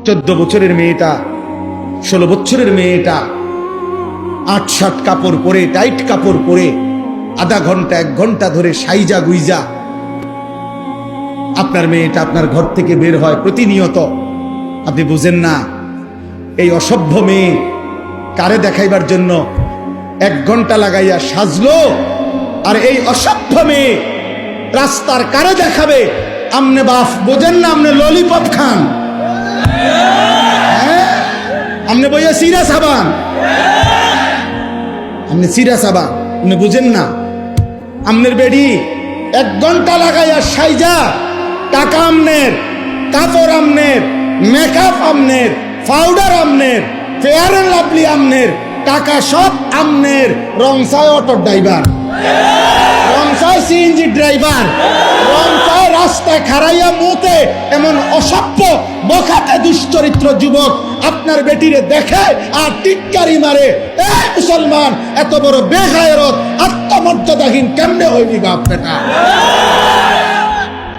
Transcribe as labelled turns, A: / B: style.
A: 14 বছরের মেয়েটা, 16 বছরের মেয়েটা 8-7 কাপড় পরে, টাইট কাপড় পরে আধা ঘন্টা 1 ঘন্টা ধরে সাইজা গুইজা আপনার মেয়েটা আপনার ঘর থেকে বের হয় প্রতিনিয়ত। আপনি বুঝেন না এই অসভ্য মেয়ে কারে দেখাইবার জন্য 1 ঘন্টা লাগাইয়া সাজলো, আর এই অসভ্য মেয়ে রাস্তার কারে দেখাবে? আমনে বাপ বোঝেন না, আমনে ললিপপ খান, আমনে বইয়া সিরা সাবান, আমনে সিরা সাবান, আপনি বুঝেন না। আমনের বেডি 1 ঘন্টা লাগাইয়া সাইজা, টাকা আমনের, কাপড় আমনের, মেকআপ আমনের, পাউডার আমনের, ফেয়ার এন্ড লাভলি আমনের, টাকা সব আমনের, রংসায় অটো ড্রাইভার, রংসায় সিএনজি ড্রাইভার, রংসায় রাস্তায় খাড়াইয়া মুতে এমন অসভ্য বখাটে দুশ্চরিত্র যুবক আপনার বেটিরে দেখে আর টিটকারি মারে। এই মুসলমান এত বড় বেগায়রত আত্মমর্যাদাহীন কেমনে হইবি বাপ বেটা?